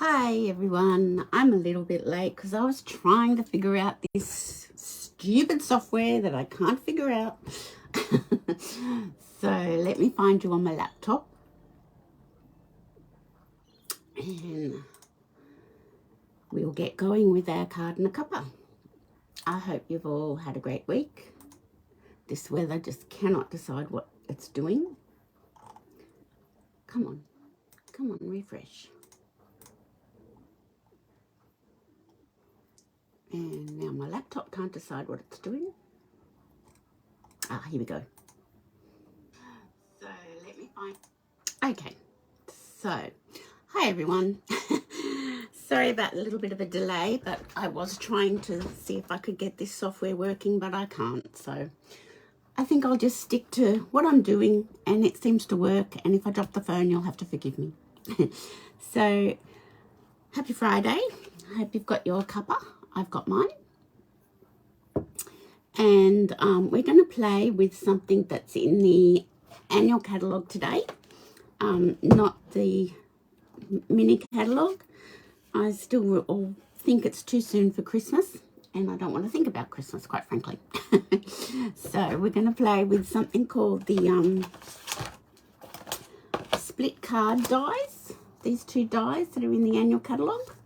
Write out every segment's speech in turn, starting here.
Hi everyone, I'm a little bit late because I was trying to figure out this stupid software that I can't figure out. So let me find you on my laptop and we'll get going with our card and a cuppa. I hope you've all had a great week. This weather just cannot decide what it's doing. Come on, refresh. And now my laptop can't decide what it's doing. Here we go. So let me find. Okay, so hi everyone. Sorry about a little bit of a delay, but I was trying to see if I could get this software working, but I can't. So I think I'll just stick to what I'm doing, and it seems to work. And if I drop the phone, you'll have to forgive me. So happy Friday. I hope you've got your cuppa. I've got mine. And we're going to play with something that's in the annual catalogue today, not the mini catalogue. I still think it's too soon for Christmas, and I don't want to think about Christmas, quite frankly. So we're going to play with something called the split card dies, these two dies that are in the annual catalogue.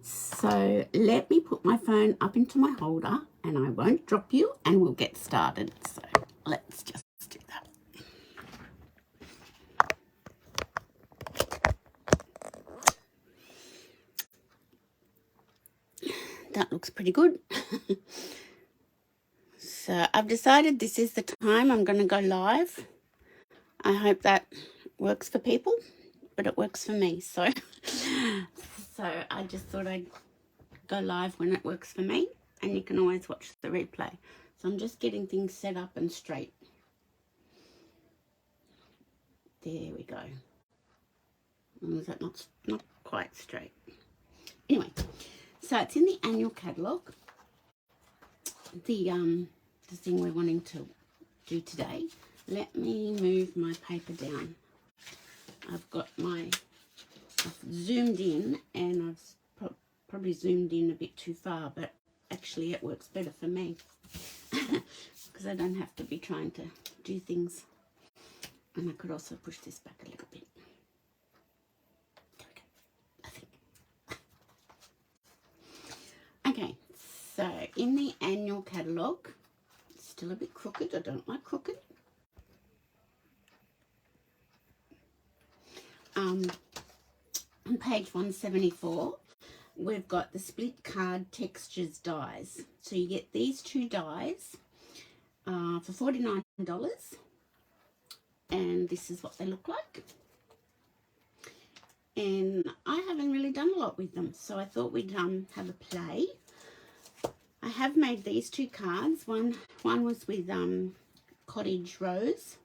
So let me put my phone up into my holder and I won't drop you, and we'll get started. So let's just do that. That looks pretty good. So I've decided this is the time I'm going to go live. I hope that works for people, but it works for me. So I just thought I'd go live when it works for me, and you can always watch the replay. So I'm just getting things set up and straight. There we go. Is that not quite straight? Anyway, so it's in the annual catalogue. The thing we're wanting to do today. Let me move my paper down. I've zoomed in, and I've probably zoomed in a bit too far, but actually it works better for me because I don't have to be trying to do things. And I could also push this back a little bit. There we go, I think. Okay, so in the annual catalogue, it's still a bit crooked. I don't like crooked. On page 174, we've got the split card textures dies. So you get these two dies for $49, and this is what they look like. And I haven't really done a lot with them, so I thought we'd have a play. I have made these two cards. One was with cottage rose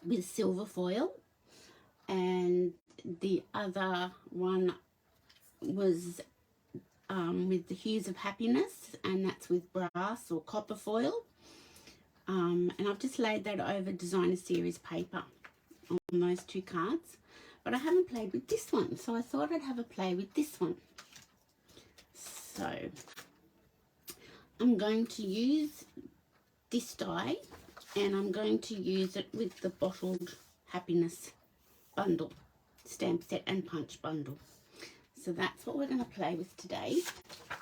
with silver foil, and the other one was with the hues of happiness, and that's with brass or copper foil. And I've just laid that over designer series paper on those two cards, but I haven't played with this one, so I thought I'd have a play with this one. So I'm going to use this die, and I'm going to use it with the bottled happiness bundle, stamp set and punch bundle. So that's what we're going to play with today. I'll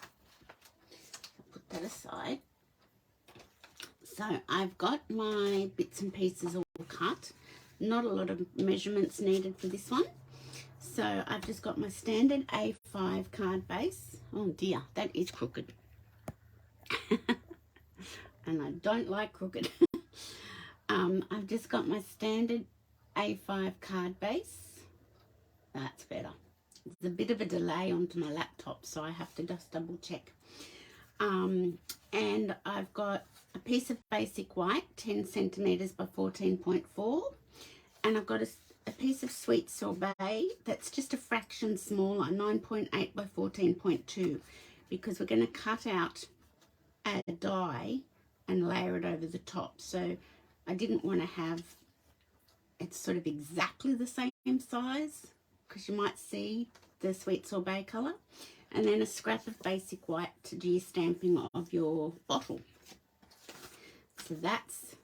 put that aside. So I've got my bits and pieces all cut. Not a lot of measurements needed for this one. So I've just got my standard A5 card base. Oh dear, that is crooked. And I don't like crooked. I've just got my standard A5 card base. That's better. There's a bit of a delay onto my laptop, so I have to just double check. And I've got a piece of basic white, 10 centimeters by 14.4, and I've got a piece of sweet sorbet that's just a fraction smaller, 9.8 by 14.2, because we're going to cut out a die and layer it over the top. So I didn't want to have it sort of exactly the same size, because you might see the sweet sorbet colour, and then a scrap of basic white to do your stamping of your bottle. So that's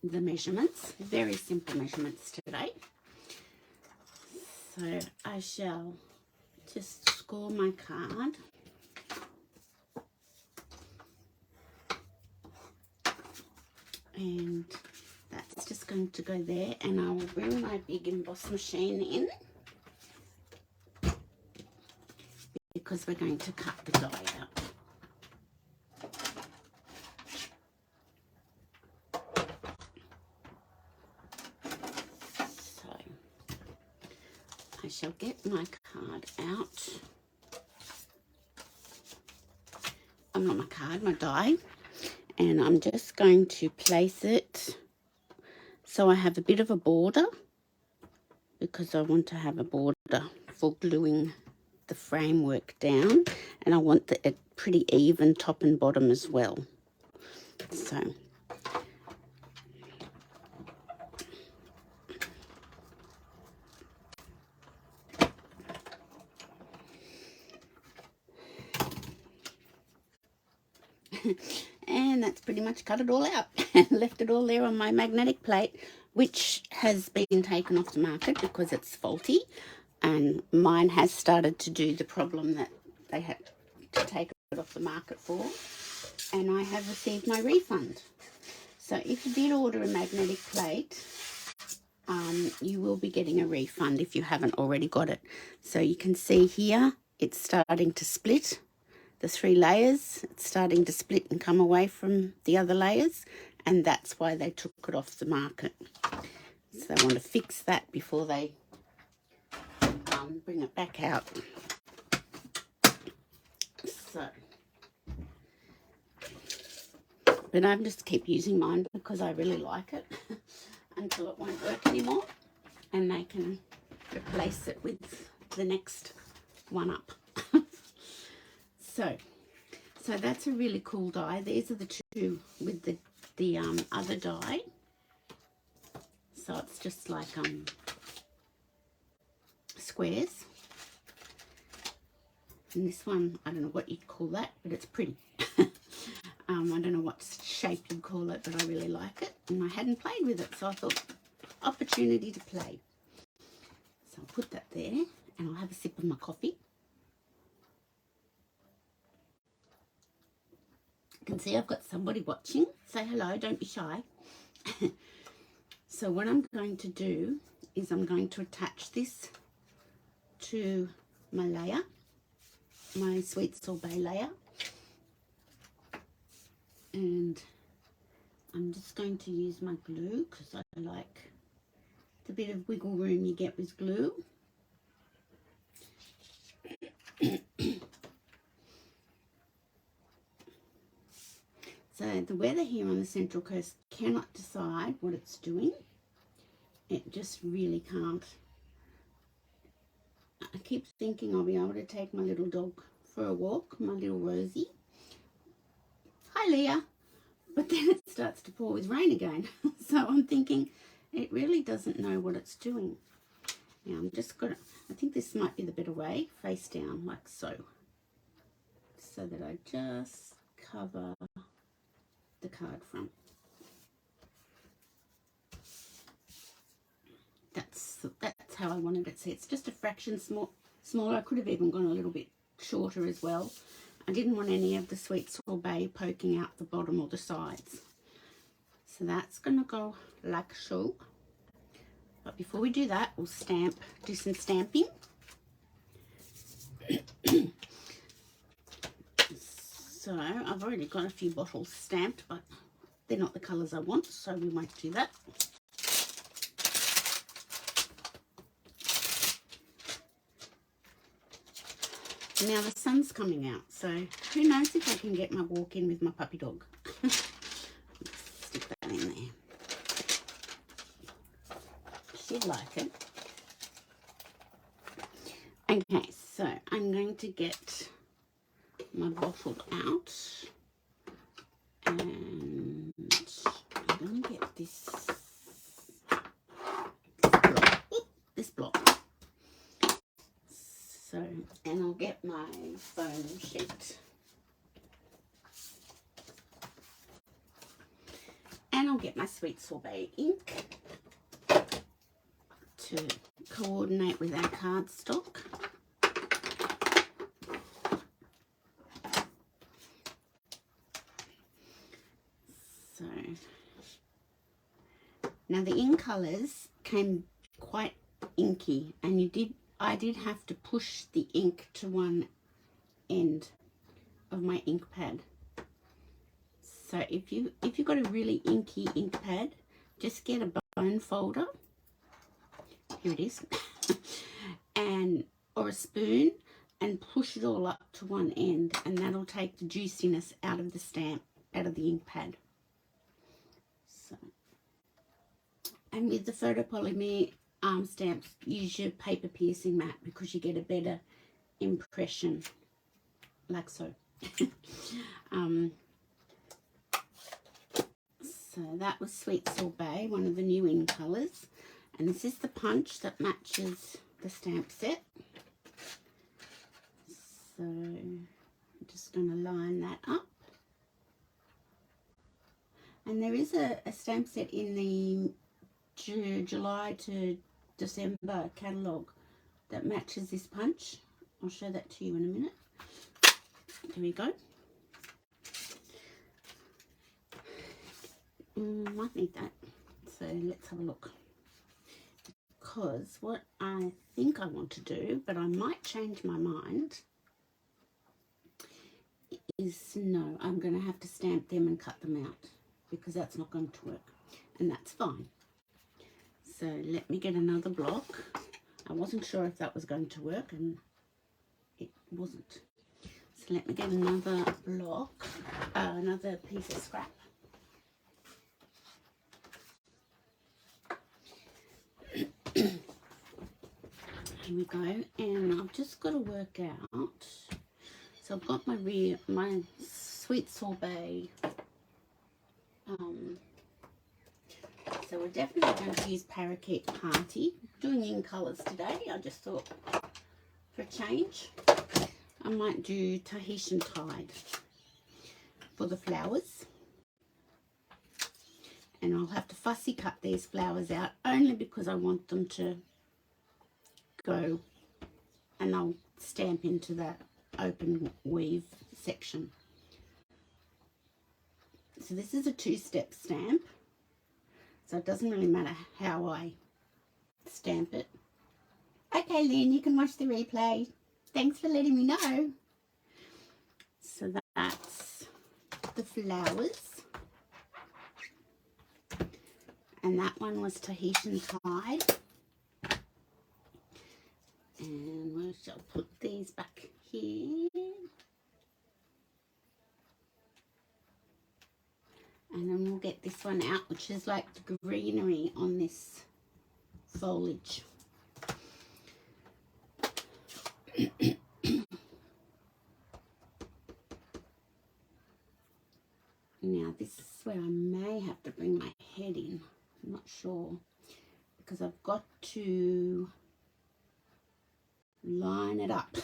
the measurements, very simple measurements today. So I shall just score my card. And that's just going to go there, and I will bring my big emboss machine in because we're going to cut the die out. So I shall get my card out. Not my card, my die. And I'm just going to place it so I have a bit of a border, because I want to have a border for gluing the framework down, and I want a pretty even top and bottom as well. So and that's pretty much cut it all out and left it all there on my magnetic plate, which has been taken off the market because it's faulty, and mine has started to do the problem that they had to take it off the market for, and I have received my refund. So if you did order a magnetic plate, you will be getting a refund if you haven't already got it. So you can see here it's starting to split. The 3 layers, it's starting to split and come away from the other layers, and that's why they took it off the market. So they want to fix that before they bring it back out. So, but I just keep using mine because I really like it until it won't work anymore, and they can replace it with the next one up. So that's a really cool die. These are the 2 with the other die. So it's just like squares. And this one, I don't know what you'd call that, but it's pretty. I don't know what shape you'd call it, but I really like it. And I hadn't played with it, so I thought, opportunity to play. So I'll put that there, and I'll have a sip of my coffee. You can see I've got somebody watching. Say hello, don't be shy. So what I'm going to do is I'm going to attach this to my layer, my sweet sorbet layer. And I'm just going to use my glue because I like the bit of wiggle room you get with glue. So the weather here on the Central Coast cannot decide what it's doing. It just really can't. I keep thinking I'll be able to take my little dog for a walk, my little Rosie. Hi, Leah. But then it starts to pour with rain again. So I'm thinking it really doesn't know what it's doing. Now I'm just going to, I think this might be the better way, face down like so. So that I just cover the card front. That's how I wanted it. See, it's just a fraction smaller. I could have even gone a little bit shorter as well. I didn't want any of the sweet sorbet poking out the bottom or the sides. So that's going to go like so. But before we do that, we'll do some stamping. So I've already got a few bottles stamped, but they're not the colours I want, so we won't do that. Now the sun's coming out, so who knows if I can get my walk in with my puppy dog. Stick that in there. She'd like it. Okay, so I'm going to get my bottle out, and I'm going to get this block. So, and I'll get my foam sheet. And I'll get my sweet sorbet ink to coordinate with our cardstock. So, now the ink colours came quite inky, and I did have to push the ink to one end of my ink pad. So if you've got a really inky ink pad, just get a bone folder. Here it is. or a spoon, and push it all up to one end, and that'll take the juiciness out of the stamp, out of the ink pad. So, and with the photopolymer stamps, use your paper piercing mat because you get a better impression, like so. So that was Sweet Sorbet, one of the new in colours. And this is the punch that matches the stamp set. So I'm just going to line that up. And there is a stamp set in the July to December catalogue that matches this punch. I'll show that to you in a minute. There we go. Might need that. So let's have a look. Because what I think I want to do, but I might change my mind, is no, I'm going to have to stamp them and cut them out because that's not going to work. And that's fine. So let me get another block. I wasn't sure if that was going to work, and it wasn't. So let me get another block, another piece of scrap. Here we go, and I've just got to work out. So I've got my Sweet Sorbet. So we're definitely going to use Parakeet Party. Doing in colours today. I just thought, for a change, I might do Tahitian Tide for the flowers. And I'll have to fussy cut these flowers out only because I want them to go, and I'll stamp into that open weave section. So this is a two-step stamp, so it doesn't really matter how I stamp it. Okay, Lynn, you can watch the replay. Thanks for letting me know. So that's the flowers. And that one was Tahitian Tide. And we shall put these back here. And then we'll get this one out, which is like the greenery on this foliage. Now this is where I may have to bring my head in. I'm not sure, because I've got to line it up.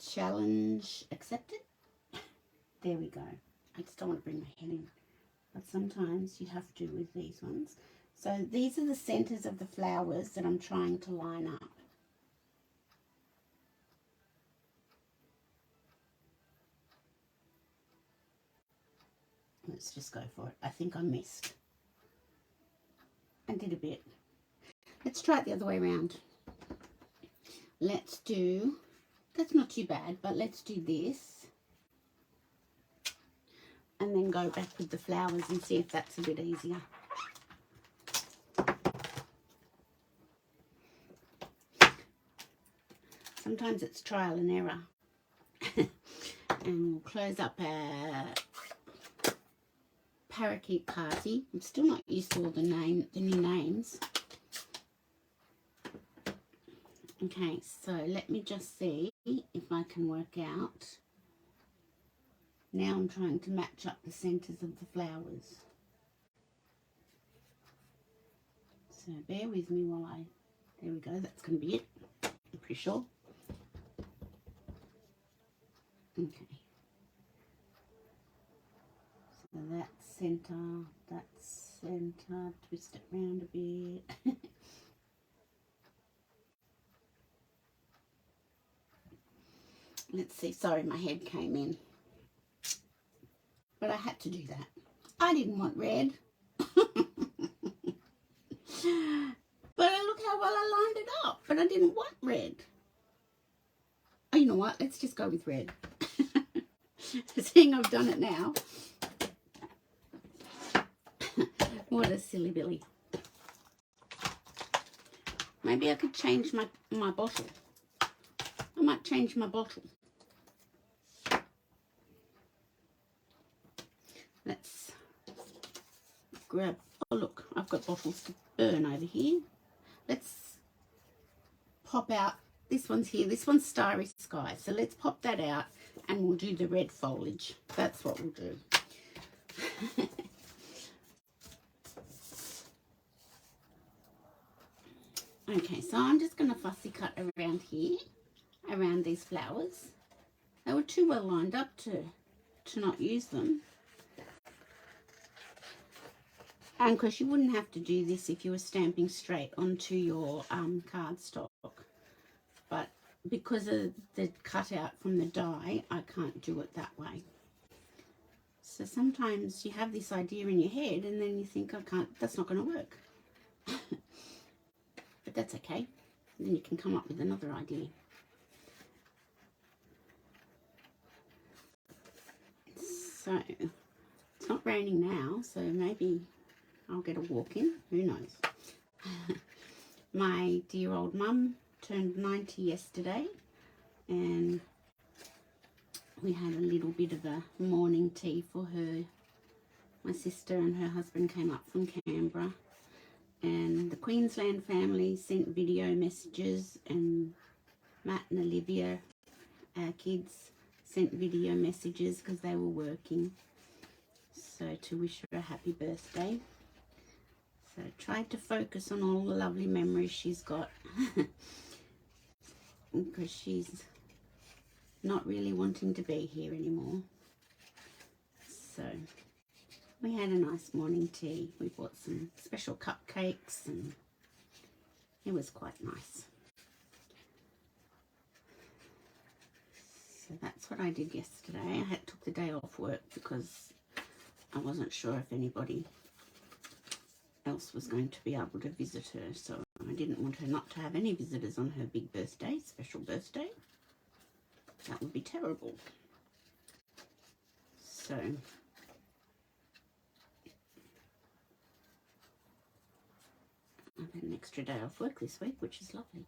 Challenge accepted. There we go. I just don't want to bring my head in, but sometimes you have to with these ones. So these are the centers of the flowers that I'm trying to line up. Let's just go for it. I think I missed. I did a bit. Let's try it the other way around. Let's do, that's not too bad, but let's do this. And then go back with the flowers and see if that's a bit easier. Sometimes it's trial and error. And we'll close up our Parakeet Party. I'm still not used to all the new names. Okay, so let me just see if I can work out. Now I'm trying to match up the centres of the flowers. So bear with me while there we go, that's going to be it, I'm pretty sure. Okay. So that's center, twist it round a bit. Let's see, sorry my head came in. But I had to do that. I didn't want red. But look how well I lined it up. But I didn't want red. Oh, you know what? Let's just go with red. Seeing I've done it now. What a silly Billy. Maybe I could change my bottle. I might change my bottle. Let's grab, oh look, I've got bottles to burn over here. Let's pop out, this one's here, this one's Starry Sky. So let's pop that out and we'll do the red foliage. That's what we'll do. Okay, so I'm just going to fussy cut around here, around these flowers. They were too well lined up to not use them. And of course you wouldn't have to do this if you were stamping straight onto your cardstock. But because of the cutout from the die, I can't do it that way. So sometimes you have this idea in your head and then you think, I can't, that's not going to work. But that's okay. Then you can come up with another idea. So it's not raining now, so maybe I'll get a walk in. Who knows? My dear old mum turned 90 yesterday, and we had a little bit of a morning tea for her. My sister and her husband came up from Canberra, and the Queensland family sent video messages, and Matt and Olivia, our kids, sent video messages because they were working, so to wish her a happy birthday. So I tried to focus on all the lovely memories she's got because she's not really wanting to be here anymore. So we had a nice morning tea. We bought some special cupcakes and it was quite nice. So that's what I did yesterday. I took the day off work because I wasn't sure if anybody else was going to be able to visit her. So I didn't want her not to have any visitors on her big birthday, special birthday. That would be terrible. So I've had an extra day off work this week, which is lovely.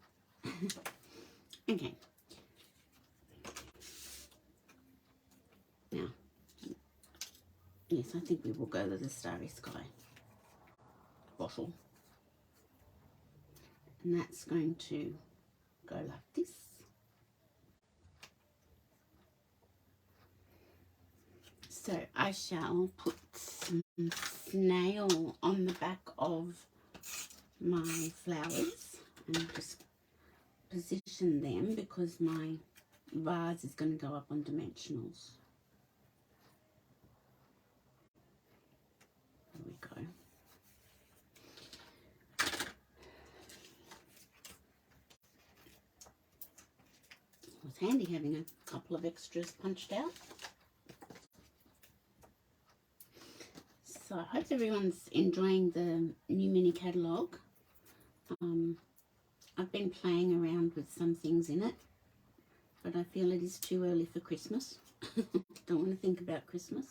Okay. Now, yes, I think we will go with the Starry Sky bottle. And that's going to go like this. So I shall put some snail on the back of my flowers and just position them because my vase is going to go up on dimensionals. There we go. It was handy having a couple of extras punched out. So I hope everyone's enjoying the new mini catalogue. I've been playing around with some things in it, but I feel it is too early for Christmas. Don't want to think about Christmas,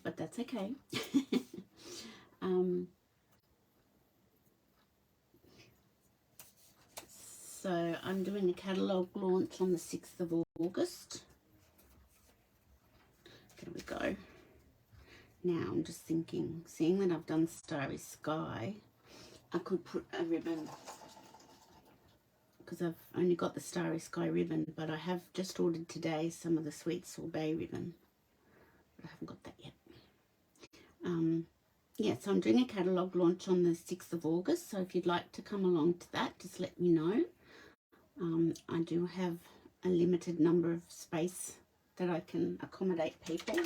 but that's okay. So I'm doing a catalogue launch on the 6th of August. There we go. Now I'm just thinking, seeing that I've done Starry Sky, I could put a ribbon, because I've only got the Starry Sky ribbon, but I have just ordered today some of the Sweet Sorbet ribbon, but I haven't got that yet. Yeah, so I'm doing a catalogue launch on the 6th of August, so if you'd like to come along to that, just let me know. I do have a limited number of space that I can accommodate people.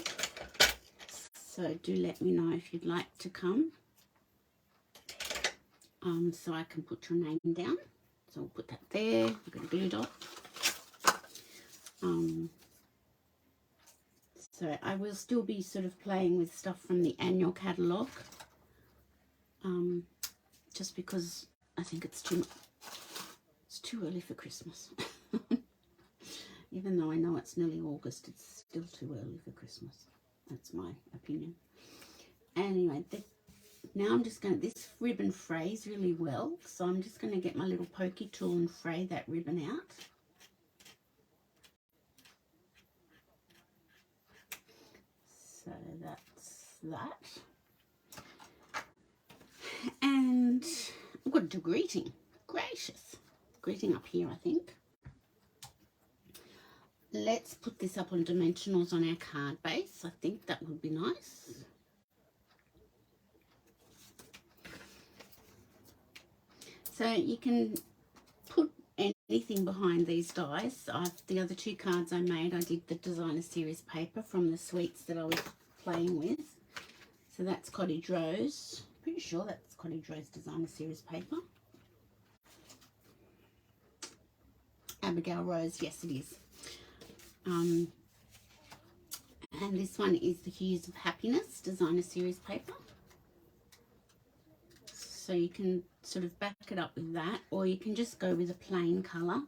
So do let me know if you'd like to come, so I can put your name down. So I'll put that there. I've got a glue dot. So I will still be sort of playing with stuff from the annual catalogue, just because I think it's too early for Christmas. Even though I know it's nearly August, it's still too early for Christmas. That's my opinion. Anyway, now I'm just going to, this ribbon frays really well, so I'm just going to get my little pokey tool and fray that ribbon out. So that's that. And I've got to do greeting. Gracious. Greeting up here, I think. Let's put this up on dimensionals on our card base. I think that would be nice. So you can put anything behind these dies. The other two cards I made, I did the designer series paper from the sweets that I was playing with. So that's Cottage Rose. Pretty sure that's Cottage Rose designer series paper. Abigail Rose, yes it is. And this one is the Hues of Happiness designer series paper. So you can sort of back it up with that, or you can just go with a plain colour,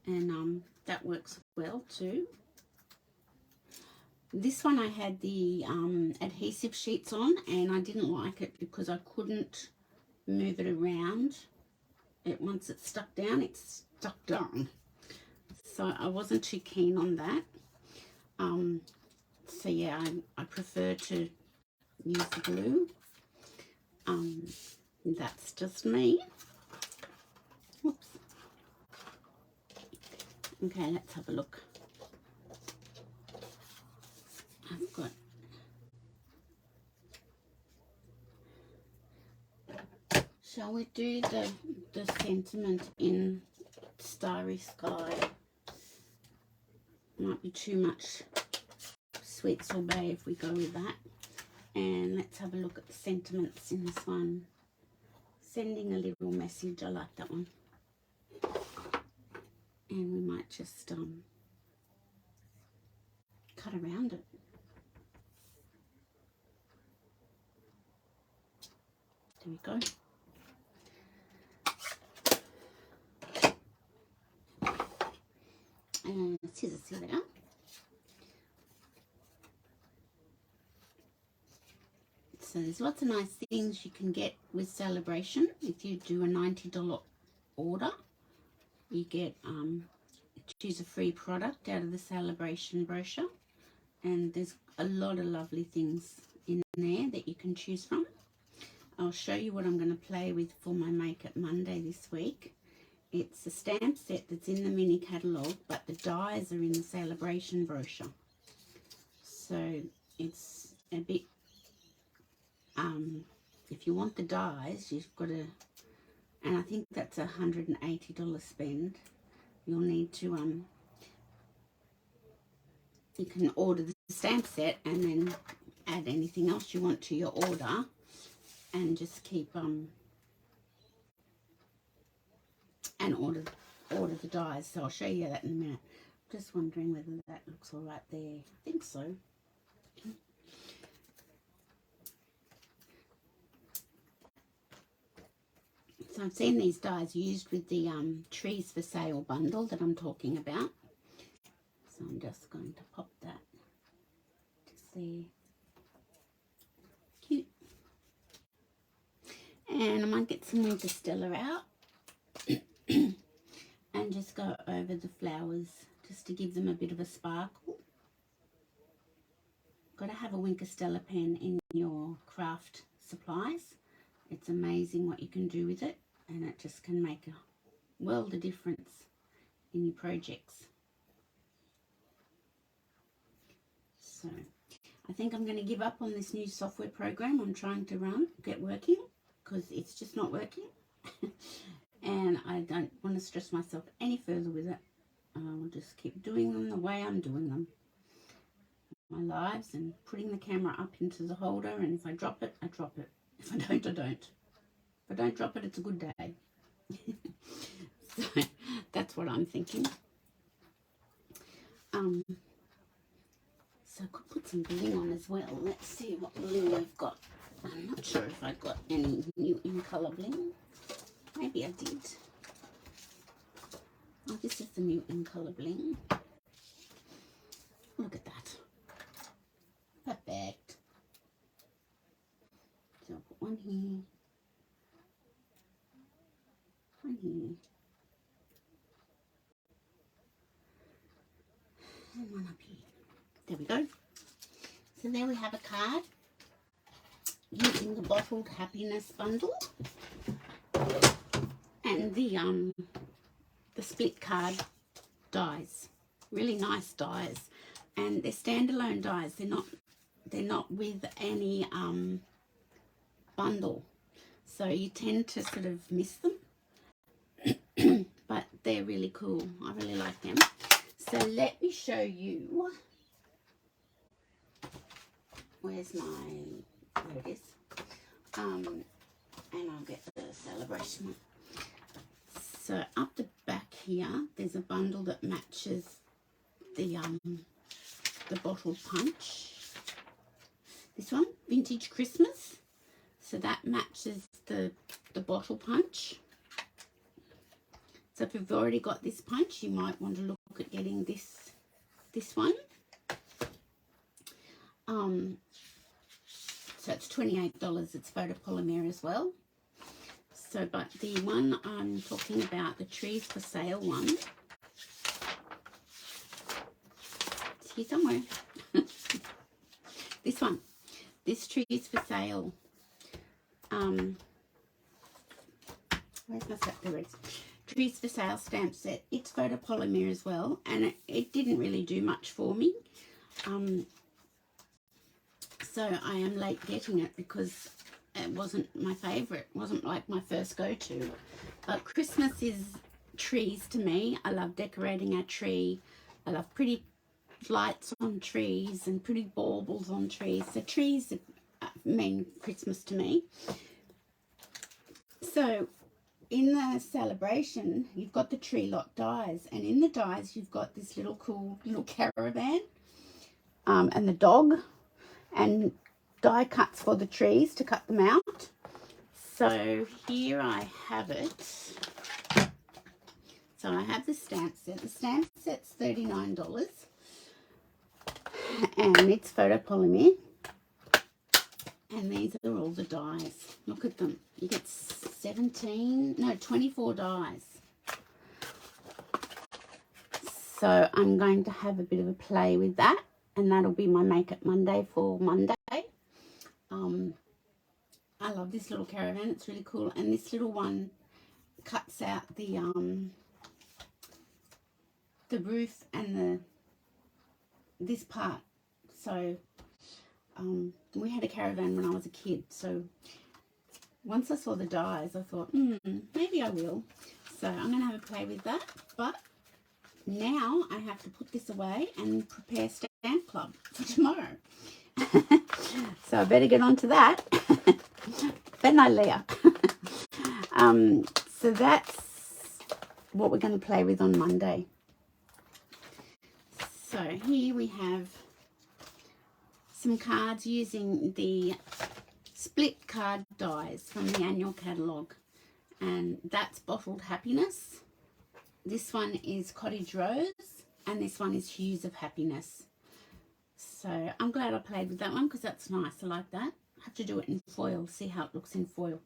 and that works well too. This one I had the adhesive sheets on, and I didn't like it because I couldn't move it around. Once it's stuck down, it's stuck down. So I wasn't too keen on that. So yeah, I prefer to use the glue. That's just me. Whoops. Okay, let's have a look. I've got shall we do the sentiment in Starry Sky? Might be too much sweet sorbet if we go with that. And let's have a look at the sentiments in this one. Sending a little message, I like that one. And we might just cut around it. There we go. And scissors, here they are. So there's lots of nice things you can get with Celebration. If you do a $90 order, you get choose a free product out of the Celebration brochure, and there's a lot of lovely things in there that you can choose from. I'll show you what I'm going to play with for my Make It Monday this week. It's a stamp set that's in the mini catalogue, but the dies are in the Celebration brochure. So it's a bit, if you want the dies, you've got to, and I think that's a $180 spend. You'll need to, you can order the stamp set and then add anything else you want to your order, and just keep, and order the dies. So I'll show you that in a minute. Just wondering whether that looks all right there. I think so. So I've seen these dies used with the Trees for Sale bundle that I'm talking about. So I'm just going to pop that just there. Cute. And I might get some Winter Stella out and just go over the flowers just to give them a bit of a sparkle. Got to have a Winter Stella pen in your craft supplies. It's amazing what you can do with it, and it just can make a world of difference in your projects. So I think I'm going to give up on this new software program I'm trying to get working, because it's just not working. And I don't want to stress myself any further with it. I'll just keep doing them the way I'm doing them. My lives, and putting the camera up into the holder, and if I drop it, I drop it. If I don't, I don't. If I don't drop it, it's a good day. So that's what I'm thinking. So I could put some bling on as well. Let's see what bling I've got. I'm not sure if I've got any new in colour bling. Maybe I did. Oh, this is the new in colour bling. Look at that. Perfect. So I'll put one here. One here. And one up here. There we go. So there we have a card using the Bottled Happiness bundle and the split card dies. Really nice dies, and they're standalone dies. They're not with any bundle, so you tend to sort of miss them. But they're really cool. I really like them. So let me show you. Where's my, there it is. And I'll get the celebration one. So up the back here, there's a bundle that matches the bottled punch. This one, Vintage Christmas. So that matches the bottle punch. So if you've already got this punch, you might want to look at getting this one. So it's $28. It's photopolymer as well. So, but the one I'm talking about, the trees for sale one, it's here somewhere. This one, this trees for sale. Where's my set? There it is. Trees for sale stamp set. It's photopolymer as well, and it didn't really do much for me. So I am late getting it because it wasn't my favourite. It wasn't like my first go-to. But Christmas is trees to me. I love decorating our tree. I love pretty lights on trees and pretty baubles on trees. So trees mean Christmas to me. So in the celebration, you've got the tree lot dies, and in the dies you've got this little cool little caravan and the dog, and die cuts for the trees to cut them out. So here I have it. So I have the stamp set. The stamp set's $39 and it's photopolymer, and these are all the dies. Look at them. You get 24 dies. So I'm going to have a bit of a play with that, and that'll be my Make It Monday for Monday. I love this little caravan. It's really cool, and this little one cuts out the roof and this part. So we had a caravan when I was a kid, so once I saw the dies I thought maybe I will. So I'm going to have a play with that, but now I have to put this away and prepare Stamp Club for tomorrow. So I better get on to that. But no, Leah. So that's what we're going to play with on Monday. So here we have some cards using the split card dies from the annual catalogue, and that's Bottled Happiness. This one is Cottage Rose, and this one is Hues of Happiness. So I'm glad I played with that one because that's nice. I like that. I have to do it in foil, see how it looks in foil.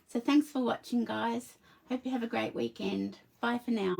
So thanks for watching, guys. Hope you have a great weekend. Bye for now.